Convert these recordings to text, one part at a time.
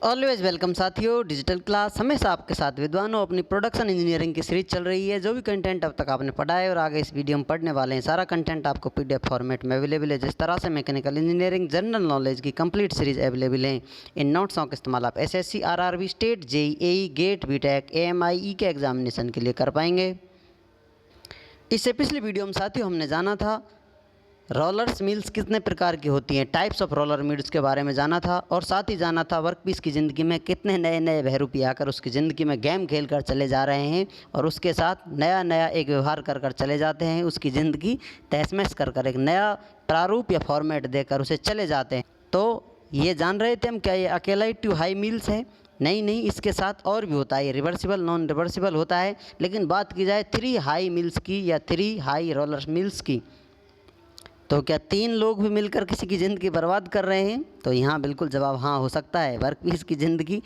Always welcome साथियों, digital class हमेशा आपके साथ विद्वानों। अपनी प्रोडक्शन इंजीनियरिंग की सीरीज चल रही है। जो भी कंटेंट अब तक आपने पढ़ा है और आगे इस वीडियो में पढ़ने वाले हैं, सारा कंटेंट आपको पीडीएफ फॉर्मेट में अवेलेबल है। जिस तरह से मैकेनिकल इंजीनियरिंग जनरल नॉलेज की कंप्लीट सीरीज अवेलेबल है, इन नोट्सों का इस्तेमाल आप SSC, RRB, state, JEE, GATE, BTech, AMI के एग्जामिनेशन के लिए कर पाएंगे। इससे पिछली वीडियो में साथियों हमने जाना था रोलर्स मिल्स कितने प्रकार की होती हैं, टाइप्स ऑफ रोलर मिल्स के बारे में जाना था। और साथ ही जाना था वर्कपीस की ज़िंदगी में कितने नए नए बहरूपी आकर उसकी ज़िंदगी में गेम खेल कर चले जा रहे हैं और उसके साथ नया नया एक व्यवहार कर कर चले जाते हैं। उसकी ज़िंदगी तहस कर कर एक नया प्रारूप या फॉर्मेट देकर उसे चले जाते हैं। तो ये जान रहे थे हम, क्या ये अकेला ही टू हाई मिल्स है? नहीं, इसके साथ और भी होता है। ये रिवर्सिबल, नॉन रिवर्सिबल होता है। लेकिन बात की जाए 3 हाई मिल्स की या 3 हाई रोलर मिल्स की, तो क्या 3 लोग भी मिलकर किसी की ज़िंदगी बर्बाद कर रहे हैं? तो यहाँ बिल्कुल जवाब हाँ हो सकता है। वर्कपीस की ज़िंदगी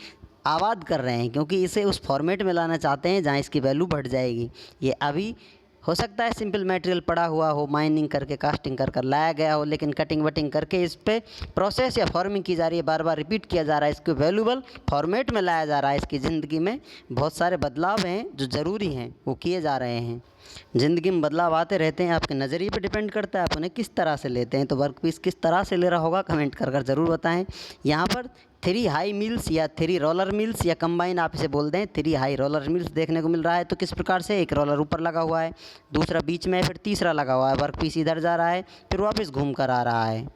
आबाद कर रहे हैं, क्योंकि इसे उस फॉर्मेट में लाना चाहते हैं जहाँ इसकी वैल्यू बढ़ जाएगी। ये अभी हो सकता है सिंपल मटेरियल पड़ा हुआ हो, माइनिंग करके कास्टिंग कर कर लाया गया हो, लेकिन कटिंग वटिंग करके इस पर प्रोसेस या फॉर्मिंग की जा रही है, बार बार रिपीट किया जा रहा है, इसको वैल्यूबल फॉर्मेट में लाया जा रहा है। इसकी ज़िंदगी में बहुत सारे बदलाव हैं जो ज़रूरी हैं, वो किए जा रहे हैं। ज़िंदगी में बदलाव आते रहते हैं, आपके नज़रिए पे डिपेंड करता है आप उन्हें किस तरह से लेते हैं। तो वर्कपीस किस तरह से ले रहा होगा, कमेंट कर कर ज़रूर बताएं। यहाँ पर 3 हाई मिल्स या 3 रोलर मिल्स या कंबाइन आप इसे बोल दें, 3 हाई रोलर मिल्स देखने को मिल रहा है। तो किस प्रकार से, एक रोलर ऊपर लगा हुआ है, दूसरा बीच में है, फिर तीसरा लगा हुआ है। वर्कपीस इधर जा रहा है, फिर वापस घूम कर आ रहा है।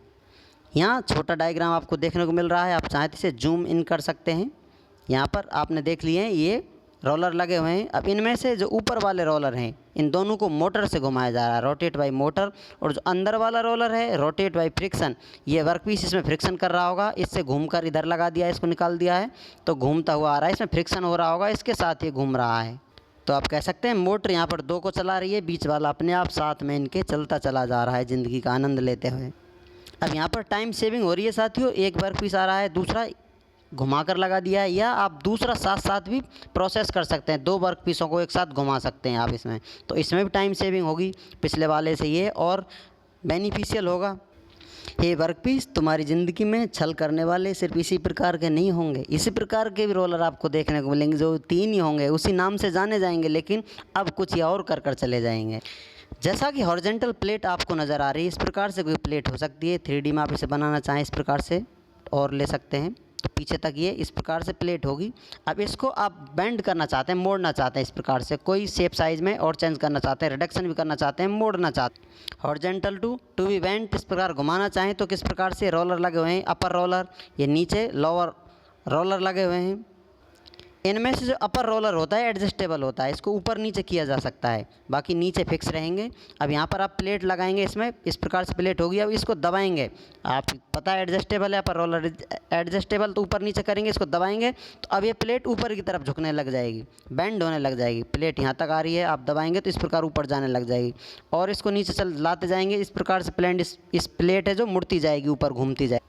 यहाँ छोटा डायग्राम आपको देखने को मिल रहा है, आप चाहें तो इसे जूम इन कर सकते हैं। यहाँ पर आपने देख लिए हैं ये रोलर लगे हुए हैं। अब इनमें से जो ऊपर वाले रोलर हैं, इन दोनों को मोटर से घुमाया जा रहा है, रोटेट बाई मोटर। और जो अंदर वाला रोलर है, रोटेट बाई फ्रिक्शन। ये वर्कपीस इसमें फ्रिक्शन कर रहा होगा, इससे घूमकर इधर लगा दिया है, इसको निकाल दिया है, तो घूमता हुआ आ रहा है, इसमें फ्रिक्शन हो रहा होगा, इसके साथ ये घूम रहा है। तो आप कह सकते हैं मोटर यहाँ पर 2 को चला रही है, बीच वाला अपने आप साथ में इनके चलता चला जा रहा है ज़िंदगी का आनंद लेते हुए। अब यहाँ पर टाइम सेविंग हो रही है साथियों। एक वर्कपीस आ रहा है, दूसरा घुमा कर लगा दिया है, या आप दूसरा साथ साथ भी प्रोसेस कर सकते हैं। 2 वर्क पीसों को एक साथ घुमा सकते हैं आप इसमें, तो इसमें भी टाइम सेविंग होगी पिछले वाले से ये, और बेनिफिशियल होगा। ये वर्कपीस तुम्हारी ज़िंदगी में छल करने वाले सिर्फ इसी प्रकार के नहीं होंगे, इसी प्रकार के भी रोलर आपको देखने को मिलेंगे जो 3 ही होंगे, उसी नाम से जाने जाएंगे, लेकिन अब कुछ ही और कर चले जाएंगे। जैसा कि हॉरिजॉन्टल प्लेट आपको नज़र आ रही है, इस प्रकार से कोई प्लेट हो सकती है। 3D में आप इसे बनाना चाहें इस प्रकार से और ले सकते हैं, तो पीछे तक ये इस प्रकार से प्लेट होगी। अब इसको आप बेंड करना चाहते हैं, मोड़ना चाहते हैं इस प्रकार से, कोई शेप साइज़ में और चेंज करना चाहते हैं, रिडक्शन भी करना चाहते हैं, मोड़ना चाहते हैं। हॉरिजॉन्टल टू बी बेंट इस प्रकार घुमाना चाहें तो किस प्रकार से, रोलर लगे हुए हैं, अपर रोलर, ये नीचे लोअर रोलर लगे हुए हैं। इनमें से जो अपर रोलर होता है एडजस्टेबल होता है, इसको ऊपर नीचे किया जा सकता है, बाकी नीचे फिक्स रहेंगे। अब यहाँ पर आप प्लेट लगाएंगे, इसमें इस प्रकार से प्लेट होगी। अब इसको दबाएंगे, आप पता है एडजस्टेबल है, अपर रोलर एडजस्टेबल, तो ऊपर नीचे करेंगे, इसको दबाएंगे तो अब ये प्लेट ऊपर की तरफ झुकने लग जाएगी, बेंड होने लग जाएगी। प्लेट यहाँ तक आ रही है, आप दबाएंगे तो इस प्रकार ऊपर जाने लग जाएगी, और इसको नीचे लाते जाएंगे, इस प्रकार से इस प्लेट है जो मुड़ती जाएगी, ऊपर घूमती जाएगी।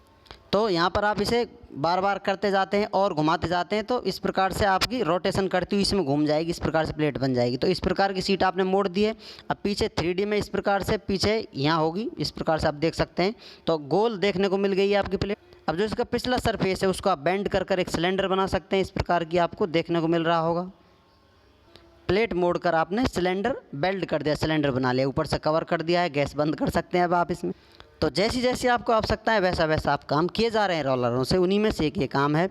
तो यहाँ पर आप इसे बार बार करते जाते हैं और घुमाते जाते हैं, तो इस प्रकार से आपकी रोटेशन करती हुई इसमें घूम जाएगी, इस प्रकार से प्लेट बन जाएगी। तो इस प्रकार की सीट आपने मोड़ दी है। अब पीछे 3D में इस प्रकार से पीछे यहाँ होगी, इस प्रकार से आप देख सकते हैं, तो गोल देखने को मिल गई है आपकी प्लेट। अब जो इसका पिछला सरफेस है उसको आप बेंड कर कर एक सिलेंडर बना सकते हैं, इस प्रकार की आपको देखने को मिल रहा होगा। प्लेट मोड़कर आपने सिलेंडर बेल्ट कर दिया, सिलेंडर बना लिया, ऊपर से कवर कर दिया है, गैस बंद कर सकते हैं अब आप इसमें। तो जैसी जैसी आपको आवश्यकता है वैसा वैसा आप काम किए जा रहे हैं रोलरों से। उन्हीं में से एक ये काम है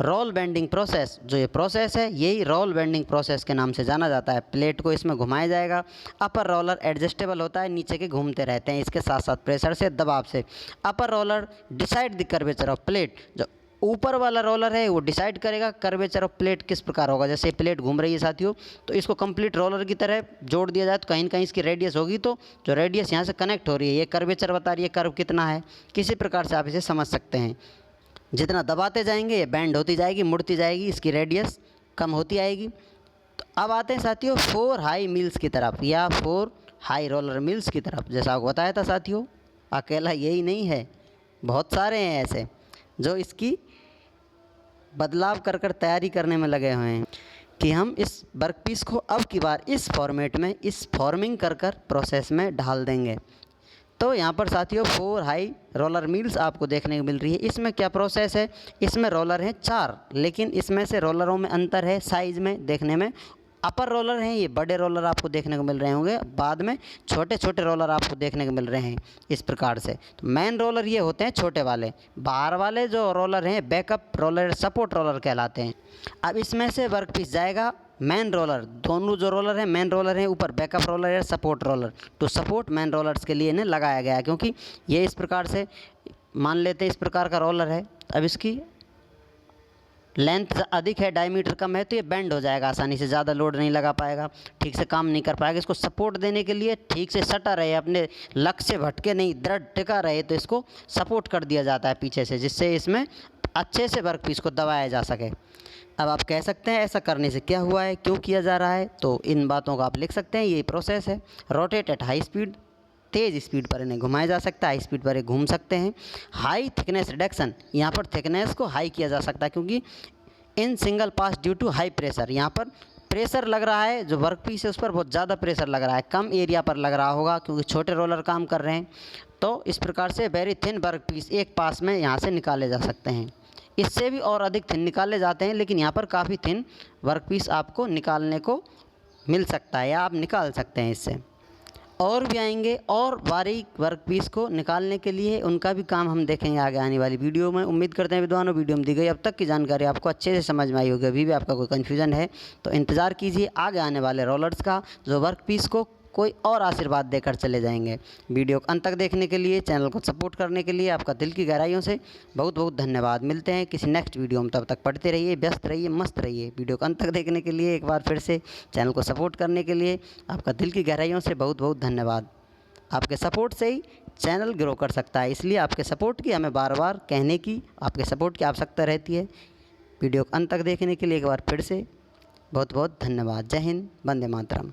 रोल बेंडिंग प्रोसेस। जो ये प्रोसेस है यही रोल बेंडिंग प्रोसेस के नाम से जाना जाता है। प्लेट को इसमें घुमाया जाएगा, अपर रोलर एडजस्टेबल होता है, नीचे के घूमते रहते हैं इसके साथ साथ प्रेशर से, दबाव से। Upper roller decide the curvature of plate, जो ऊपर वाला रोलर है वो डिसाइड करेगा कर्वेचर ऑफ प्लेट किस प्रकार होगा। जैसे प्लेट घूम रही है साथियों, तो इसको कंप्लीट रोलर की तरह जोड़ दिया जाए तो कहीं न कहीं इसकी रेडियस होगी, तो जो रेडियस यहाँ से कनेक्ट हो रही है ये कर्वेचर बता रही है, कर्व कितना है, किसी प्रकार से आप इसे समझ सकते हैं। जितना दबाते जाएंगे ये बैंड होती जाएगी, मुड़ती जाएगी, इसकी रेडियस कम होती आएगी। तो अब आते हैं साथियों 4 हाई मिल्स की तरफ या 4 हाई रोलर मिल्स की तरफ। जैसा आपको बताया था साथियों, अकेला यही नहीं है, बहुत सारे हैं ऐसे जो इसकी बदलाव कर कर तैयारी करने में लगे हुए हैं कि हम इस वर्कपीस को अब की बार इस फॉर्मेट में, इस फॉर्मिंग कर कर प्रोसेस में ढाल देंगे। तो यहाँ पर साथियों 4 हाई रोलर मिल्स आपको देखने को मिल रही है। इसमें क्या प्रोसेस है, इसमें रोलर हैं 4, लेकिन इसमें से रोलरों में अंतर है साइज़ में देखने में। अपर रोलर हैं ये बड़े रोलर आपको देखने को मिल रहे होंगे, बाद में छोटे छोटे रोलर आपको देखने को मिल रहे हैं इस प्रकार से। तो मेन रोलर ये होते हैं छोटे वाले, बाहर वाले जो रोलर हैं बैकअप रोलर, सपोर्ट रोलर कहलाते हैं। अब इसमें से वर्कपीस जाएगा मेन रोलर, दोनों जो रोलर हैं मेन रोलर हैं, ऊपर बैकअप रोलर है सपोर्ट रोलर, तो सपोर्ट मेन रोलर्स के लिए इन्हें लगाया गया है, क्योंकि ये इस प्रकार से मान लेते हैं इस प्रकार का रोलर है। अब इसकी लेंथ अधिक है, डायमीटर कम है, तो ये बेंड हो जाएगा आसानी से, ज़्यादा लोड नहीं लगा पाएगा, ठीक से काम नहीं कर पाएगा। इसको सपोर्ट देने के लिए ठीक से सटा रहे, अपने लक्ष्य से भटके नहीं, दृढ़ टिका रहे, तो इसको सपोर्ट कर दिया जाता है पीछे से, जिससे इसमें अच्छे से वर्कपीस को दबाया जा सके। अब आप कह सकते हैं ऐसा करने से क्या हुआ है, क्यों किया जा रहा है, तो इन बातों का आप लिख सकते हैं। ये प्रोसेस है, रोटेट एट हाई स्पीड, तेज़ स्पीड पर इन्हें घुमाया जा सकता है, हाई स्पीड पर ये घूम सकते हैं। हाई थिकनेस रिडक्शन, यहाँ पर थिकनेस को हाई किया जा सकता है, क्योंकि in single pass due to high pressure, यहाँ पर प्रेशर लग रहा है, जो वर्क पीस है उस पर बहुत ज़्यादा प्रेशर लग रहा है, कम एरिया पर लग रहा होगा क्योंकि छोटे रोलर काम कर रहे हैं। तो इस प्रकार से वेरी थिन वर्क पीस एक पास में यहाँ से निकाले जा सकते हैं। इससे भी और अधिक थिन निकाले जाते हैं, लेकिन यहाँ पर काफ़ी थिन वर्कपीस आपको निकालने को मिल सकता है, या आप निकाल सकते हैं इससे। और भी आएंगे और बारीक वर्कपीस को निकालने के लिए, उनका भी काम हम देखेंगे आगे आने वाली वीडियो में। उम्मीद करते हैं विद्वानों वीडियो में दी गई अब तक की जानकारी आपको अच्छे से समझ में आई होगी। अभी भी आपका कोई कन्फ्यूज़न है तो इंतज़ार कीजिए आगे आने वाले रोलर्स का, जो वर्कपीस को कोई और आशीर्वाद देकर चले जाएंगे। वीडियो को अंत तक देखने के लिए, चैनल को सपोर्ट करने के लिए आपका दिल की गहराइयों से बहुत बहुत धन्यवाद। मिलते हैं किसी नेक्स्ट वीडियो में, तब तक पढ़ते रहिए, व्यस्त रहिए, मस्त रहिए। वीडियो को अंत तक देखने के लिए एक बार फिर से चैनल को सपोर्ट करने के लिए आपका दिल की गहराइयों से बहुत बहुत धन्यवाद। आपके सपोर्ट से ही चैनल ग्रो कर सकता है, इसलिए आपके सपोर्ट की हमें बार बार कहने की, आपके सपोर्ट की आवश्यकता रहती है। वीडियो को अंत तक देखने के लिए एक बार फिर से बहुत बहुत धन्यवाद। जय हिंद, वंदे मातरम।